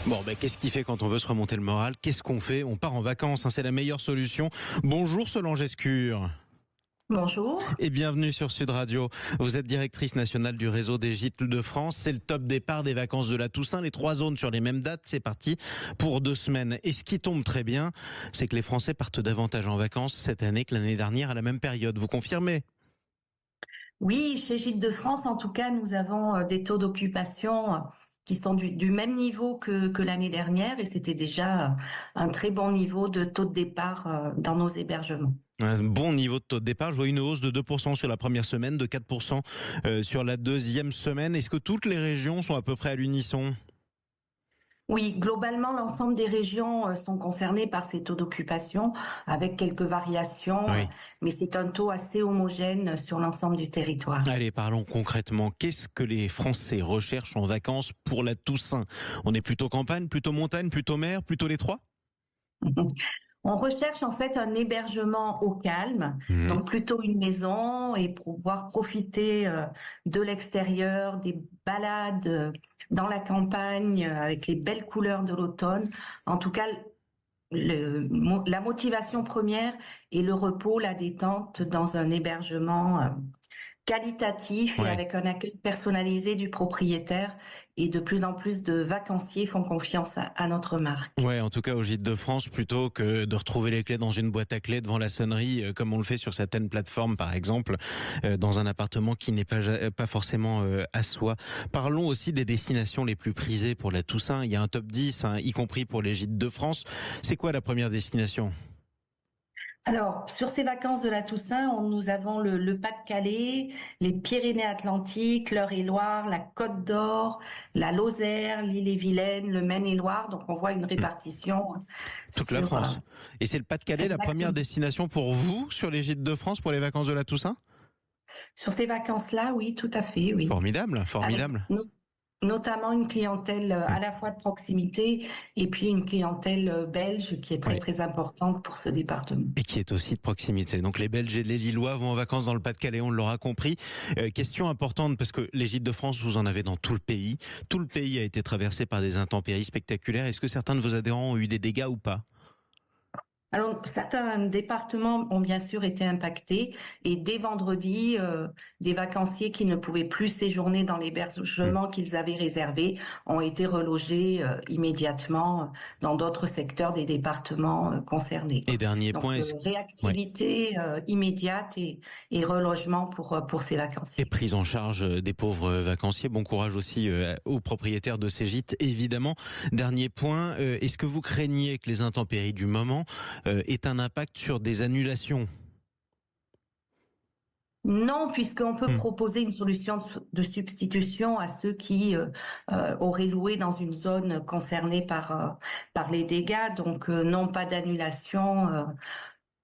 Bon, qu'est-ce qui fait quand on veut se remonter le moral? Qu'est-ce qu'on fait? On part en vacances, c'est la meilleure solution. Bonjour Solange Escure. Bonjour. Et bienvenue sur Sud Radio. Vous êtes directrice nationale du réseau des Gîtes de France. C'est le top départ des vacances de la Toussaint. Les 3 zones sur les mêmes dates, c'est parti pour 2 semaines. Et ce qui tombe très bien, c'est que les Français partent davantage en vacances cette année que l'année dernière à la même période. Vous confirmez? Oui, chez Gîtes de France, en tout cas, nous avons des taux d'occupation qui sont du même niveau que l'année dernière et c'était déjà un très bon niveau de taux de départ dans nos hébergements. Un bon niveau de taux de départ. Je vois une hausse de 2% sur la première semaine, de 4% sur la deuxième semaine. Est-ce que toutes les régions sont à peu près à l'unisson? Oui, globalement, l'ensemble des régions sont concernées par ces taux d'occupation avec quelques variations, Oui. mais c'est un taux assez homogène sur l'ensemble du territoire. Allez, parlons concrètement. Qu'est-ce que les Français recherchent en vacances pour la Toussaint? On est plutôt campagne, plutôt montagne, plutôt mer, plutôt les trois? On recherche en fait un hébergement au calme, Mhm. donc plutôt une maison et pouvoir profiter de l'extérieur, des balades dans la campagne avec les belles couleurs de l'automne. En tout cas, la motivation première est le repos, la détente dans un hébergement qualitatif et Ouais. avec un accueil personnalisé du propriétaire. Et de plus en plus de vacanciers font confiance à notre marque. Ouais, en tout cas au Gîte de France, plutôt que de retrouver les clés dans une boîte à clés devant la sonnerie, comme on le fait sur certaines plateformes par exemple, dans un appartement qui n'est pas forcément à soi. Parlons aussi des destinations les plus prisées pour la Toussaint. Il y a un top 10, hein, y compris pour les Gîtes de France. C'est quoi la première destination? Alors, sur ces vacances de la Toussaint, nous avons le Pas-de-Calais, les Pyrénées-Atlantiques, l'Eure-et-Loir, la Côte d'Or, la Lozère, l'Ille-et-Vilaine, le Maine-et-Loire. Donc, on voit une répartition Toute la sur France. Et c'est le Pas-de-Calais la première exactement. destination pour vous sur les Gîtes de France pour les vacances de la Toussaint? Sur ces vacances-là, oui, tout à fait, oui. Formidable, Avec formidable. notamment une clientèle Hmm. à la fois de proximité et puis une clientèle belge qui est très, Ouais. très importante pour ce département. Et qui est aussi de proximité. Donc les Belges et les Lillois vont en vacances dans le Pas-de-Calais, on l'aura compris. Question importante parce que les Gîtes de France, vous en avez dans tout le pays. Tout le pays a été traversé par des intempéries spectaculaires. Est-ce que certains de vos adhérents ont eu des dégâts ou pas? Alors, certains départements ont bien sûr été impactés et dès vendredi, des vacanciers qui ne pouvaient plus séjourner dans Hmm. l'hébergement qu'ils avaient réservé ont été relogés immédiatement dans d'autres secteurs des départements concernés. Et dernier Donc, point, ouais, réactivité immédiate et relogement pour ces et vacanciers. prise en charge des pauvres vacanciers. Bon courage aussi aux propriétaires de ces gîtes, évidemment. Dernier point, est-ce que vous craignez que les intempéries du moment aient un impact sur des annulations? Non, puisqu'on peut Hmm. proposer une solution de substitution à ceux qui auraient loué dans une zone concernée par les dégâts. Donc, non, pas d'annulation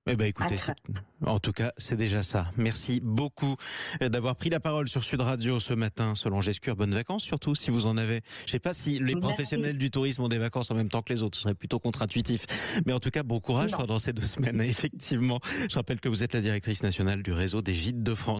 Eh ben à écoutez, craindre. en tout cas, c'est déjà ça. Merci beaucoup d'avoir pris la parole sur Sud Radio ce matin. Solange Escure, bonnes vacances surtout si vous en avez. Je sais pas si les Merci. professionnels du tourisme ont des vacances en même temps que les autres. Ce serait plutôt contre-intuitif. Mais en tout cas, bon courage Non. pendant ces 2 semaines. Effectivement, je rappelle que vous êtes la directrice nationale du réseau des Gîtes de France.